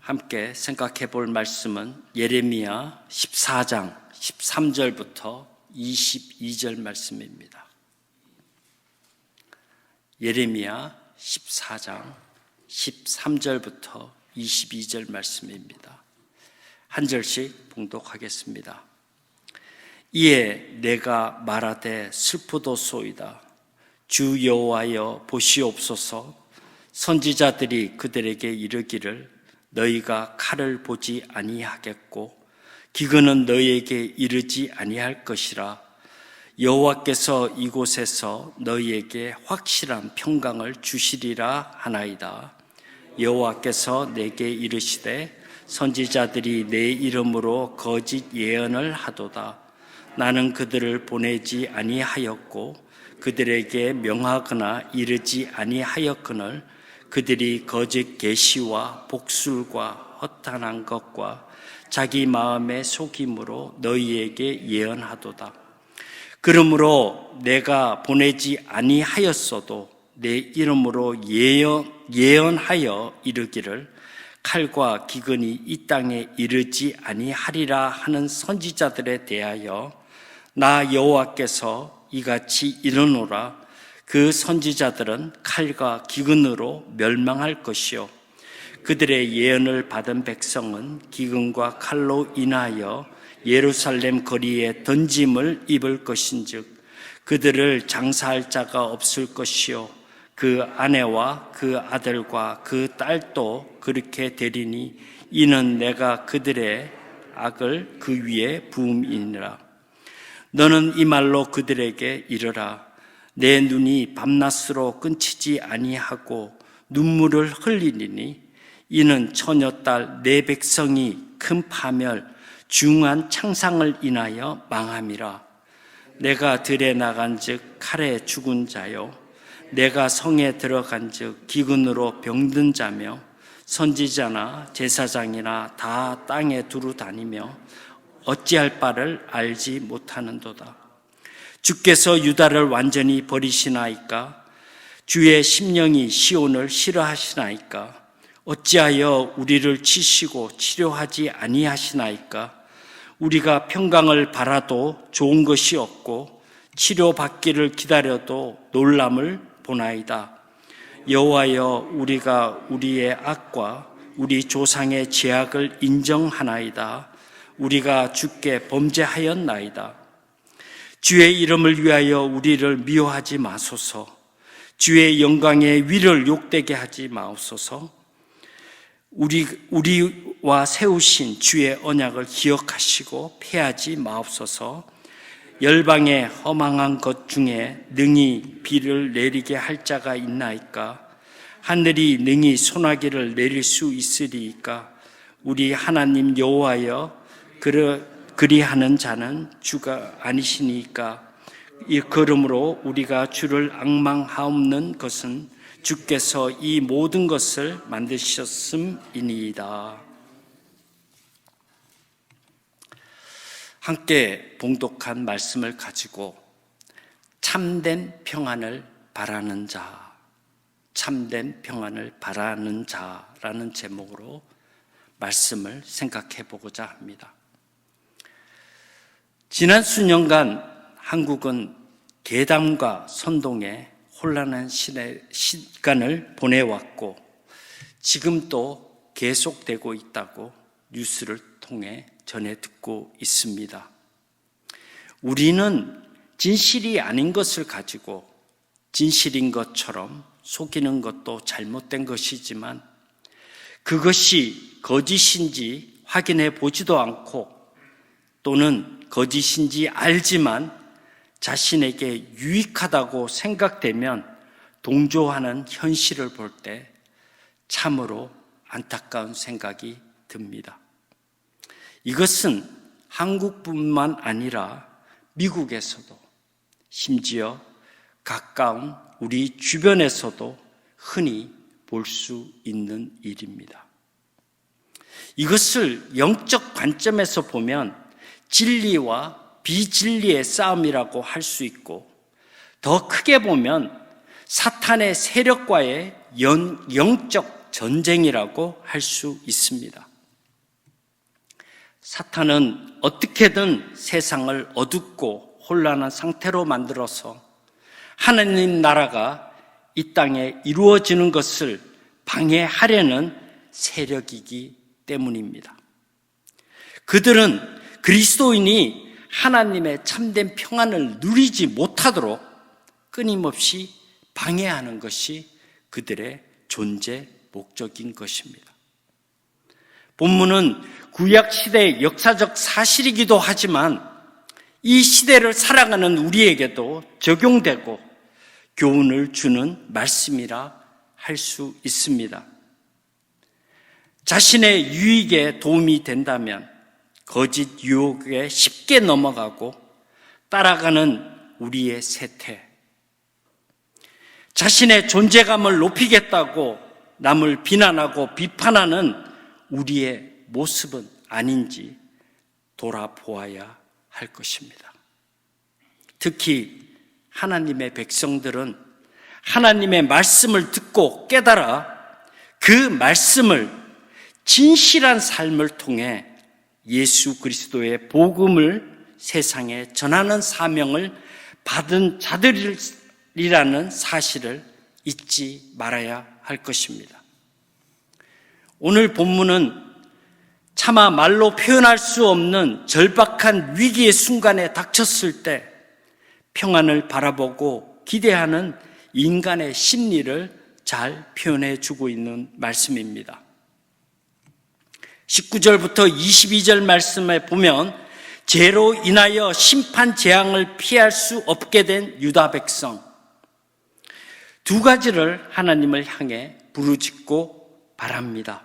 함께 생각해 볼 말씀은 예레미야 14장 13절부터 22절 말씀입니다. 예레미야 14장 13절부터 22절 말씀입니다. 한 절씩 봉독하겠습니다. 이에 내가 말하되 슬프도소이다. 주 여호와여 보시옵소서. 선지자들이 그들에게 이르기를 너희가 칼을 보지 아니하겠고 기근은 너희에게 이르지 아니할 것이라. 여호와께서 이곳에서 너희에게 확실한 평강을 주시리라 하나이다. 여호와께서 내게 이르시되 선지자들이 내 이름으로 거짓 예언을 하도다. 나는 그들을 보내지 아니하였고 그들에게 명하거나 이르지 아니하였거늘 그들이 거짓 계시와 복술과 허탄한 것과 자기 마음의 속임으로 너희에게 예언하도다. 그러므로 내가 보내지 아니하였어도 내 이름으로 예언하여 이르기를 칼과 기근이 이 땅에 이르지 아니하리라 하는 선지자들에 대하여 나 여호와께서 이같이 이르노라. 그 선지자들은 칼과 기근으로 멸망할 것이요 그들의 예언을 받은 백성은 기근과 칼로 인하여 예루살렘 거리에 던짐을 입을 것인즉 그들을 장사할 자가 없을 것이요 그 아내와 그 아들과 그 딸도 그렇게 되리니 이는 내가 그들의 악을 그 위에 부음이니라. 너는 이 말로 그들에게 이르라. 내 눈이 밤낮으로 끊치지 아니하고 눈물을 흘리리니 이는 처녀딸 내 백성이 큰 파멸 중한 창상을 인하여 망함이라. 내가 들에 나간즉 칼에 죽은 자요 내가 성에 들어간즉 기근으로 병든 자며 선지자나 제사장이나 다 땅에 두루 다니며 어찌할 바를 알지 못하는도다. 주께서 유다를 완전히 버리시나이까? 주의 심령이 시온을 싫어하시나이까? 어찌하여 우리를 치시고 치료하지 아니하시나이까? 우리가 평강을 바라도 좋은 것이 없고 치료받기를 기다려도 놀람을 보나이다. 여호와여 우리가 우리의 악과 우리 조상의 죄악을 인정하나이다. 우리가 주께 범죄하였나이다. 주의 이름을 위하여 우리를 미워하지 마소서. 주의 영광의 위를 욕되게 하지 마옵소서. 우리와 세우신 주의 언약을 기억하시고 패하지 마옵소서. 열방의 허망한 것 중에 능히 비를 내리게 할 자가 있나이까? 하늘이 능히 소나기를 내릴 수 있으리이까? 우리 하나님 여호와여 그리하는 자는 주가 아니시니까. 그러므로 우리가 주를 앙망하옵는 것은 주께서 이 모든 것을 만드셨음이니이다. 함께 봉독한 말씀을 가지고 참된 평안을 바라는 자, 참된 평안을 바라는 자라는 제목으로 말씀을 생각해 보고자 합니다. 지난 수년간 한국은 괴담과 선동에 혼란한 시간을 보내왔고 지금도 계속되고 있다고 뉴스를 통해 전해 듣고 있습니다. 우리는 진실이 아닌 것을 가지고 진실인 것처럼 속이는 것도 잘못된 것이지만 그것이 거짓인지 확인해 보지도 않고 또는 거짓인지 알지만 자신에게 유익하다고 생각되면 동조하는 현실을 볼 때 참으로 안타까운 생각이 듭니다. 이것은 한국뿐만 아니라 미국에서도 심지어 가까운 우리 주변에서도 흔히 볼 수 있는 일입니다. 이것을 영적 관점에서 보면 진리와 비진리의 싸움이라고 할 수 있고 더 크게 보면 사탄의 세력과의 영적 전쟁이라고 할 수 있습니다. 사탄은 어떻게든 세상을 어둡고 혼란한 상태로 만들어서 하나님 나라가 이 땅에 이루어지는 것을 방해하려는 세력이기 때문입니다. 그들은 그리스도인이 하나님의 참된 평안을 누리지 못하도록 끊임없이 방해하는 것이 그들의 존재 목적인 것입니다. 본문은 구약 시대의 역사적 사실이기도 하지만 이 시대를 살아가는 우리에게도 적용되고 교훈을 주는 말씀이라 할 수 있습니다. 자신의 유익에 도움이 된다면 거짓 유혹에 쉽게 넘어가고 따라가는 우리의 세태, 자신의 존재감을 높이겠다고 남을 비난하고 비판하는 우리의 모습은 아닌지 돌아보아야 할 것입니다. 특히 하나님의 백성들은 하나님의 말씀을 듣고 깨달아 그 말씀을 진실한 삶을 통해 예수 그리스도의 복음을 세상에 전하는 사명을 받은 자들이라는 사실을 잊지 말아야 할 것입니다. 오늘 본문은 차마 말로 표현할 수 없는 절박한 위기의 순간에 닥쳤을 때 평안을 바라보고 기대하는 인간의 심리를 잘 표현해 주고 있는 말씀입니다. 19절부터 22절 말씀에 보면 죄로 인하여 심판 재앙을 피할 수 없게 된 유다 백성, 두 가지를 하나님을 향해 부르짖고 바랍니다.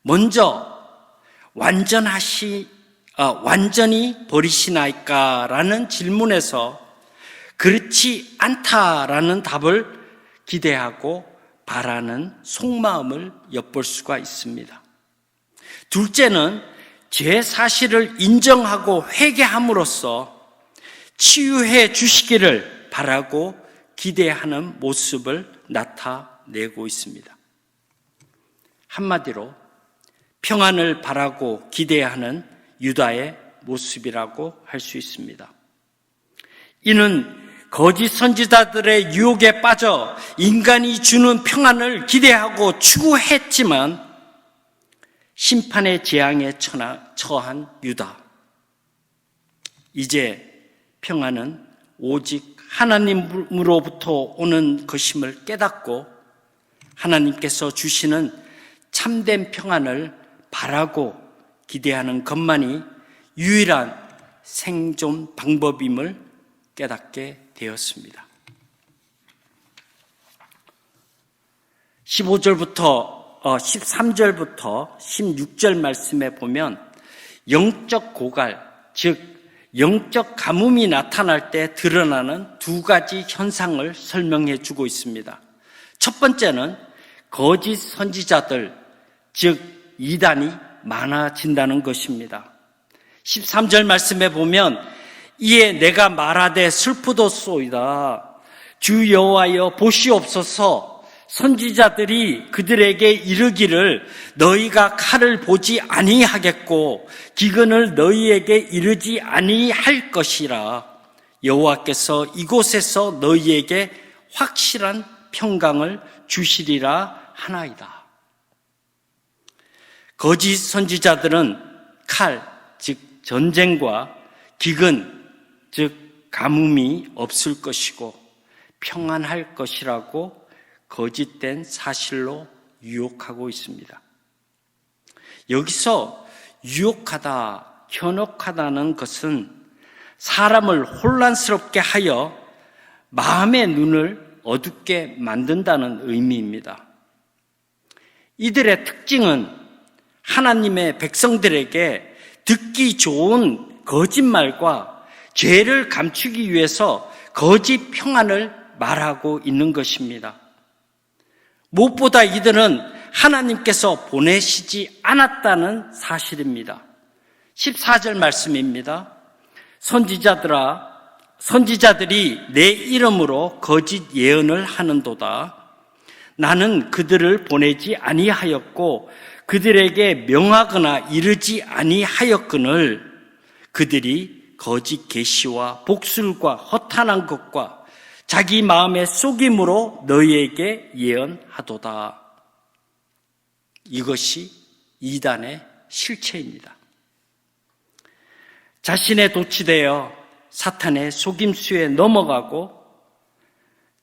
먼저 완전히 버리시나이까라는 질문에서 그렇지 않다라는 답을 기대하고 바라는 속마음을 엿볼 수가 있습니다. 둘째는 죄 사실을 인정하고 회개함으로써 치유해 주시기를 바라고 기대하는 모습을 나타내고 있습니다. 한마디로 평안을 바라고 기대하는 유다의 모습이라고 할 수 있습니다. 이는 거짓 선지자들의 유혹에 빠져 인간이 주는 평안을 기대하고 추구했지만 심판의 재앙에 처한 유다. 이제 평안은 오직 하나님으로부터 오는 것임을 깨닫고 하나님께서 주시는 참된 평안을 바라고 기대하는 것만이 유일한 생존 방법임을 깨닫게 되었습니다. 13절부터 16절 말씀에 보면 영적 고갈, 즉 영적 가뭄이 나타날 때 드러나는 두 가지 현상을 설명해 주고 있습니다. 첫 번째는 거짓 선지자들, 즉 이단이 많아진다는 것입니다. 13절 말씀에 보면 이에 내가 말하되 슬프도소이다. 주 여호와여 보시옵소서. 선지자들이 그들에게 이르기를 너희가 칼을 보지 아니하겠고 기근을 너희에게 이르지 아니할 것이라. 여호와께서 이곳에서 너희에게 확실한 평강을 주시리라 하나이다. 거짓 선지자들은 칼, 즉 전쟁과 기근, 즉 가뭄이 없을 것이고 평안할 것이라고 거짓된 사실로 유혹하고 있습니다. 여기서 유혹하다, 현혹하다는 것은 사람을 혼란스럽게 하여 마음의 눈을 어둡게 만든다는 의미입니다. 이들의 특징은 하나님의 백성들에게 듣기 좋은 거짓말과 죄를 감추기 위해서 거짓 평안을 말하고 있는 것입니다. 무엇보다 이들은 하나님께서 보내시지 않았다는 사실입니다. 14절 말씀입니다. 선지자들이 내 이름으로 거짓 예언을 하는도다. 나는 그들을 보내지 아니하였고 그들에게 명하거나 이르지 아니하였거늘 그들이 거짓 계시와 복술과 허탄한 것과 자기 마음의 속임으로 너희에게 예언하도다. 이것이 이단의 실체입니다. 자신에 도취되어 사탄의 속임수에 넘어가고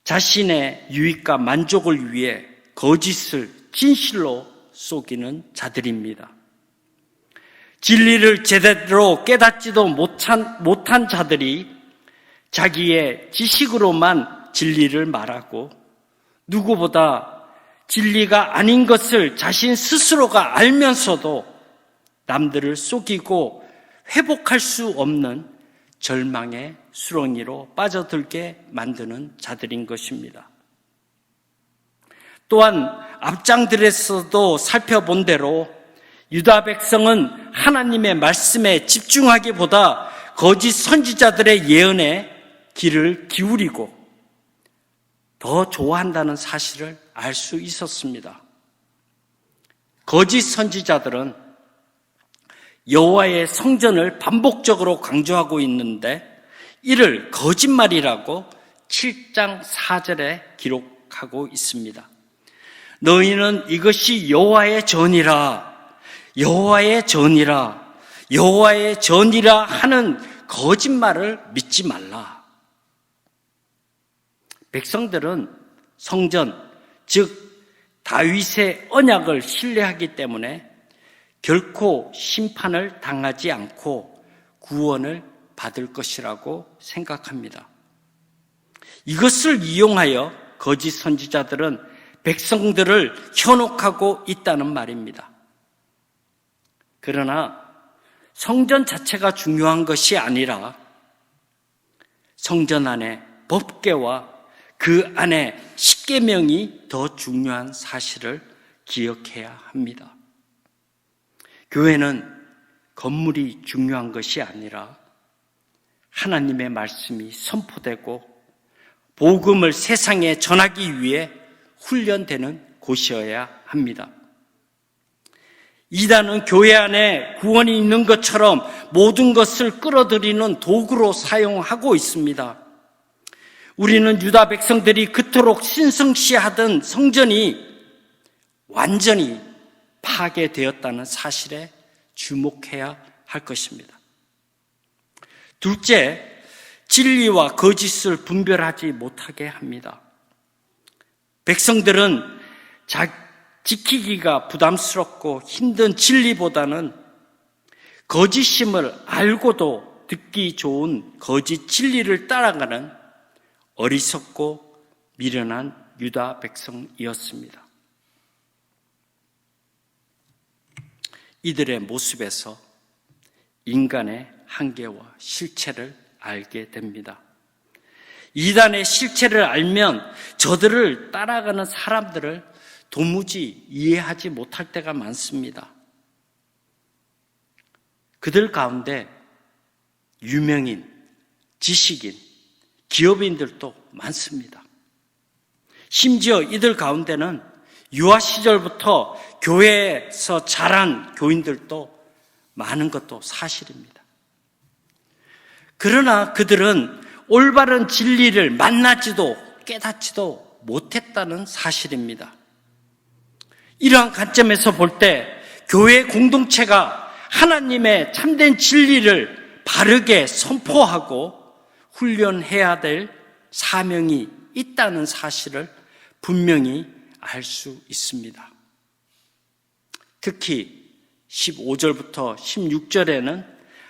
자신의 유익과 만족을 위해 거짓을 진실로 속이는 자들입니다. 진리를 제대로 깨닫지도 못한 자들이 자기의 지식으로만 진리를 말하고 누구보다 진리가 아닌 것을 자신 스스로가 알면서도 남들을 속이고 회복할 수 없는 절망의 수렁이로 빠져들게 만드는 자들인 것입니다. 또한 앞장들에서도 살펴본 대로 유다 백성은 하나님의 말씀에 집중하기보다 거짓 선지자들의 예언에 귀를 기울이고 더 좋아한다는 사실을 알 수 있었습니다. 거짓 선지자들은 여호와의 성전을 반복적으로 강조하고 있는데 이를 거짓말이라고 7장 4절에 기록하고 있습니다. 너희는 이것이 여호와의 전이라 여호와의 전이라 여호와의 전이라 하는 거짓말을 믿지 말라. 백성들은 성전, 즉 다윗의 언약을 신뢰하기 때문에 결코 심판을 당하지 않고 구원을 받을 것이라고 생각합니다. 이것을 이용하여 거짓 선지자들은 백성들을 현혹하고 있다는 말입니다. 그러나 성전 자체가 중요한 것이 아니라 성전 안에 법궤와 그 안에 십계명이 더 중요한 사실을 기억해야 합니다. 교회는 건물이 중요한 것이 아니라 하나님의 말씀이 선포되고 복음을 세상에 전하기 위해 훈련되는 곳이어야 합니다. 이단은 교회 안에 구원이 있는 것처럼 모든 것을 끌어들이는 도구로 사용하고 있습니다. 우리는 유다 백성들이 그토록 신성시하던 성전이 완전히 파괴되었다는 사실에 주목해야 할 것입니다. 둘째, 진리와 거짓을 분별하지 못하게 합니다. 백성들은 지키기가 부담스럽고 힘든 진리보다는 거짓임을 알고도 듣기 좋은 거짓 진리를 따라가는 어리석고 미련한 유다 백성이었습니다. 이들의 모습에서 인간의 한계와 실체를 알게 됩니다. 이단의 실체를 알면 저들을 따라가는 사람들을 도무지 이해하지 못할 때가 많습니다. 그들 가운데 유명인, 지식인, 기업인들도 많습니다. 심지어 이들 가운데는 유아 시절부터 교회에서 자란 교인들도 많은 것도 사실입니다. 그러나 그들은 올바른 진리를 만나지도 깨닫지도 못했다는 사실입니다. 이러한 관점에서 볼 때 교회 공동체가 하나님의 참된 진리를 바르게 선포하고 훈련해야 될 사명이 있다는 사실을 분명히 알 수 있습니다. 특히 15절부터 16절에는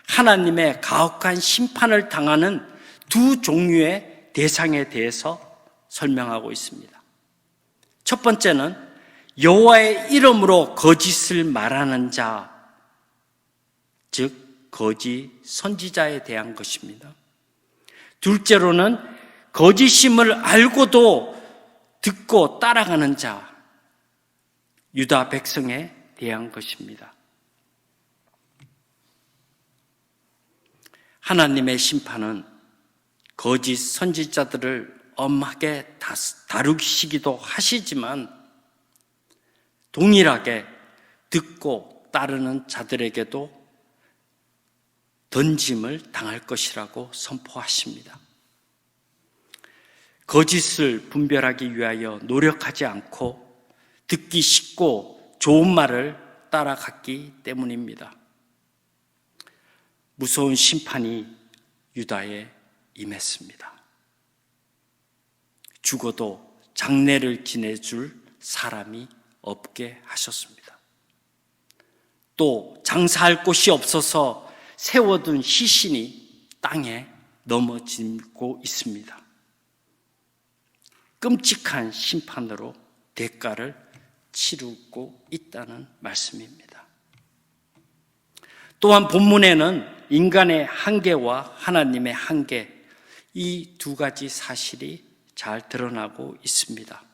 하나님의 가혹한 심판을 당하는 두 종류의 대상에 대해서 설명하고 있습니다. 첫 번째는 여호와의 이름으로 거짓을 말하는 자, 즉 거짓 선지자에 대한 것입니다. 둘째로는 거짓임을 알고도 듣고 따라가는 자, 유다 백성에 대한 것입니다. 하나님의 심판은 거짓 선지자들을 엄하게 다루시기도 하시지만 동일하게 듣고 따르는 자들에게도 던짐을 당할 것이라고 선포하십니다. 거짓을 분별하기 위하여 노력하지 않고 듣기 쉽고 좋은 말을 따라갔기 때문입니다. 무서운 심판이 유다에 임했습니다. 죽어도 장례를 지내줄 사람이 없게 하셨습니다. 또 장사할 곳이 없어서 세워둔 시신이 땅에 넘어지고 있습니다. 끔찍한 심판으로 대가를 치르고 있다는 말씀입니다. 또한 본문에는 인간의 한계와 하나님의 한계, 이 두 가지 사실이 잘 드러나고 있습니다.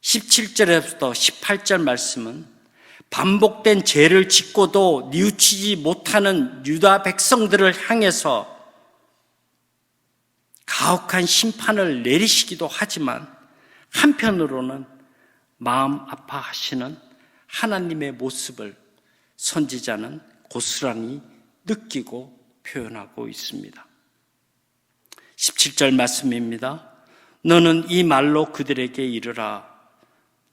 17절에서 18절 말씀은 반복된 죄를 짓고도 뉘우치지 못하는 유다 백성들을 향해서 가혹한 심판을 내리시기도 하지만 한편으로는 마음 아파하시는 하나님의 모습을 선지자는 고스란히 느끼고 표현하고 있습니다. 17절 말씀입니다. 너는 이 말로 그들에게 이르라.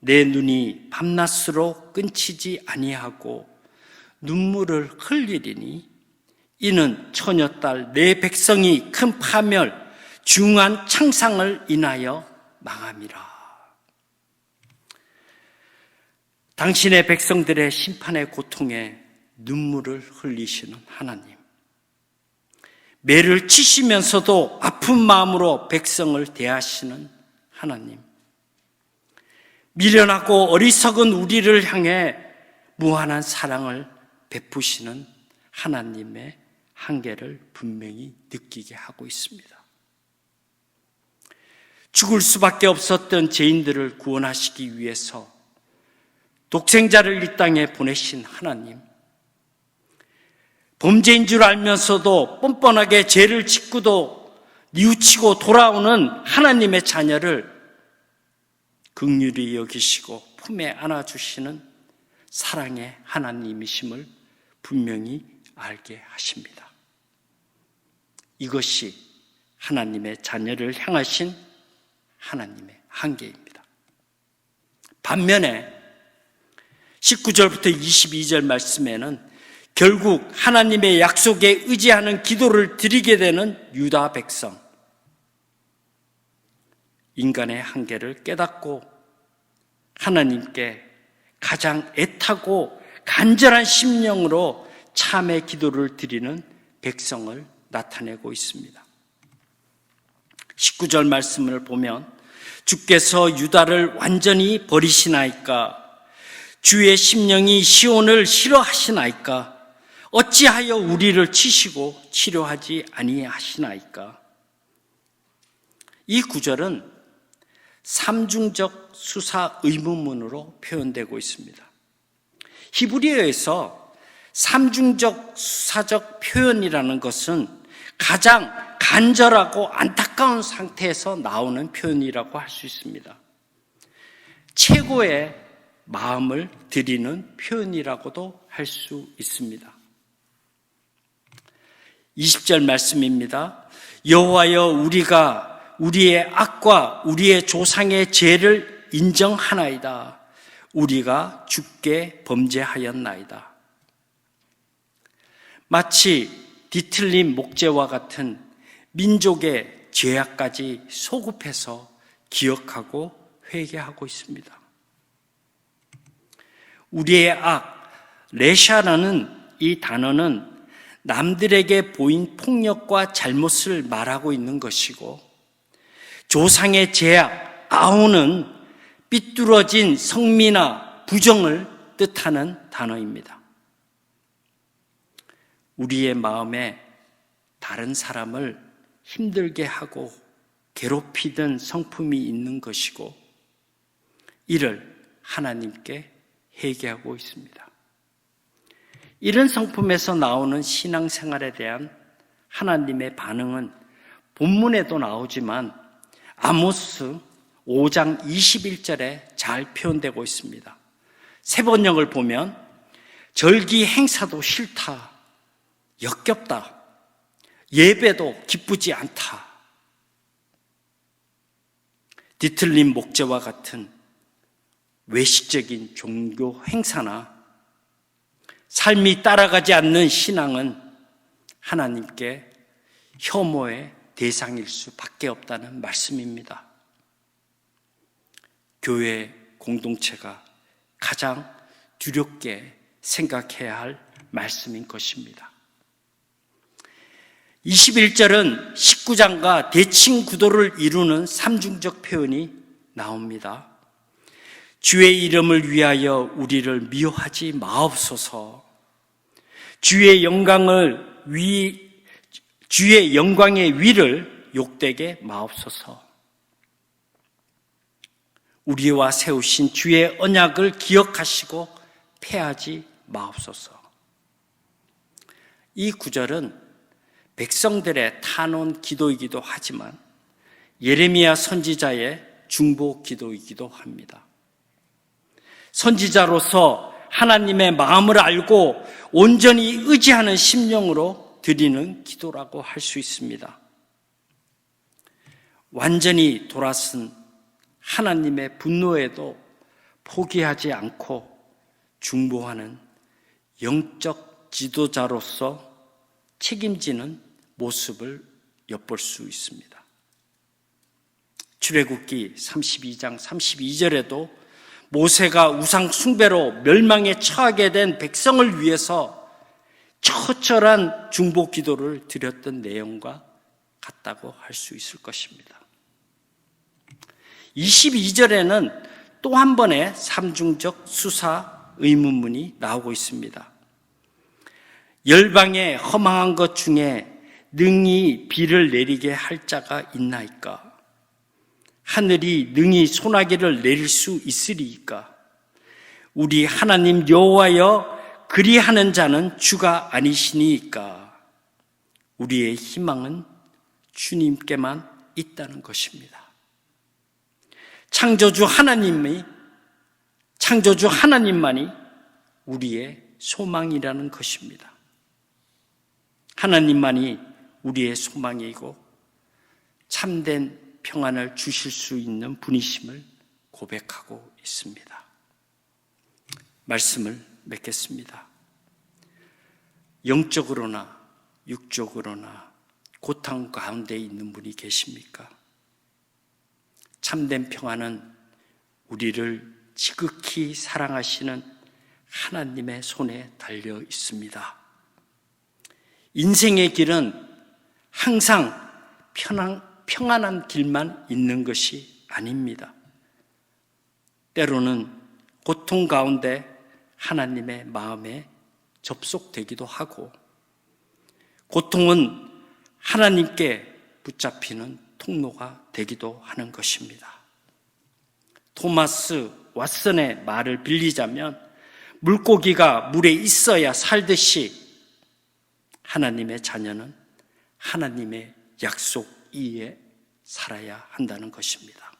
내 눈이 밤낮으로 끊치지 아니하고 눈물을 흘리리니 이는 처녀딸 내 백성이 큰 파멸 중한 창상을 인하여 망함이라. 당신의 백성들의 심판의 고통에 눈물을 흘리시는 하나님, 매를 치시면서도 아픈 마음으로 백성을 대하시는 하나님, 미련하고 어리석은 우리를 향해 무한한 사랑을 베푸시는 하나님의 한계를 분명히 느끼게 하고 있습니다. 죽을 수밖에 없었던 죄인들을 구원하시기 위해서 독생자를 이 땅에 보내신 하나님, 범죄인 줄 알면서도 뻔뻔하게 죄를 짓고도 뉘우치고 돌아오는 하나님의 자녀를 긍휼히 여기시고 품에 안아주시는 사랑의 하나님이심을 분명히 알게 하십니다. 이것이 하나님의 자녀를 향하신 하나님의 한계입니다. 반면에 19절부터 22절 말씀에는 결국 하나님의 약속에 의지하는 기도를 드리게 되는 유다 백성, 인간의 한계를 깨닫고 하나님께 가장 애타고 간절한 심령으로 참의 기도를 드리는 백성을 나타내고 있습니다. 19절 말씀을 보면 주께서 유다를 완전히 버리시나이까? 주의 심령이 시온을 싫어하시나이까? 어찌하여 우리를 치시고 치료하지 아니하시나이까? 이 구절은 삼중적 수사 의문문으로 표현되고 있습니다. 히브리어에서 삼중적 수사적 표현이라는 것은 가장 간절하고 안타까운 상태에서 나오는 표현이라고 할 수 있습니다. 최고의 마음을 드리는 표현이라고도 할 수 있습니다. 20절 말씀입니다. 여호와여, 우리가 우리의 악과 우리의 조상의 죄를 인정하나이다. 우리가 주께 범죄하였나이다. 마치 뒤틀린 목재와 같은 민족의 죄악까지 소급해서 기억하고 회개하고 있습니다. 우리의 악, 레샤라는 이 단어는 남들에게 보인 폭력과 잘못을 말하고 있는 것이고, 조상의 죄악, 아우는 삐뚤어진 성미나 부정을 뜻하는 단어입니다. 우리의 마음에 다른 사람을 힘들게 하고 괴롭히던 성품이 있는 것이고, 이를 하나님께 회개하고 있습니다. 이런 성품에서 나오는 신앙생활에 대한 하나님의 반응은 본문에도 나오지만 아모스, 5장 21절에 잘 표현되고 있습니다. 세번역을 보면 절기 행사도 싫다, 역겹다, 예배도 기쁘지 않다. 뒤틀린 목재와 같은 외식적인 종교 행사나 삶이 따라가지 않는 신앙은 하나님께 혐오의 대상일 수밖에 없다는 말씀입니다. 교회 공동체가 가장 두렵게 생각해야 할 말씀인 것입니다. 21절은 19장과 대칭 구도를 이루는 삼중적 표현이 나옵니다. 주의 이름을 위하여 우리를 미워하지 마옵소서. 주의 영광의 위를 욕되게 마옵소서. 우리와 세우신 주의 언약을 기억하시고 패하지 마옵소서. 이 구절은 백성들의 탄원 기도이기도 하지만 예레미야 선지자의 중보 기도이기도 합니다. 선지자로서 하나님의 마음을 알고 온전히 의지하는 심령으로 드리는 기도라고 할 수 있습니다. 완전히 돌아선 하나님의 분노에도 포기하지 않고 중보하는 영적 지도자로서 책임지는 모습을 엿볼 수 있습니다. 출애굽기 32장 32절에도 모세가 우상 숭배로 멸망에 처하게 된 백성을 위해서 처절한 중보 기도를 드렸던 내용과 같다고 할 수 있을 것입니다. 22절에는 또 한 번의 삼중적 수사 의문문이 나오고 있습니다. 열방에 허망한 것 중에 능히 비를 내리게 할 자가 있나이까? 하늘이 능히 소나기를 내릴 수 있으리이까? 우리 하나님 여호와여, 그리하는 자는 주가 아니시니이까? 우리의 희망은 주님께만 있다는 것입니다. 창조주 하나님만이 우리의 소망이라는 것입니다. 하나님만이 우리의 소망이고 참된 평안을 주실 수 있는 분이심을 고백하고 있습니다. 말씀을 맺겠습니다. 영적으로나 육적으로나 고통 가운데 있는 분이 계십니까? 참된 평안은 우리를 지극히 사랑하시는 하나님의 손에 달려 있습니다. 인생의 길은 항상 평안한 길만 있는 것이 아닙니다. 때로는 고통 가운데 하나님의 마음에 접속되기도 하고, 고통은 하나님께 붙잡히는 통로가 되기도 하는 것입니다. 토마스 왓슨의 말을 빌리자면 물고기가 물에 있어야 살듯이 하나님의 자녀는 하나님의 약속 위에 살아야 한다는 것입니다.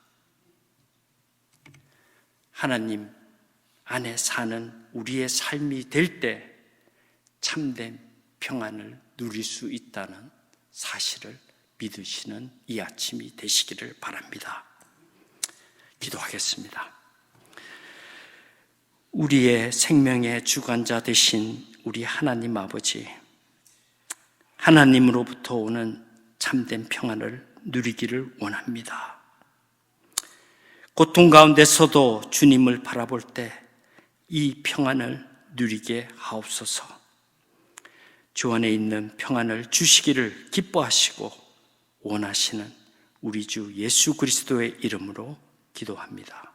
하나님 안에 사는 우리의 삶이 될 때 참된 평안을 누릴 수 있다는 사실을 믿으시는 이 아침이 되시기를 바랍니다. 기도하겠습니다. 우리의 생명의 주관자 되신 우리 하나님 아버지, 하나님으로부터 오는 참된 평안을 누리기를 원합니다. 고통 가운데서도 주님을 바라볼 때 이 평안을 누리게 하옵소서. 주 안에 있는 평안을 주시기를 기뻐하시고 원하시는 우리 주 예수 그리스도의 이름으로 기도합니다.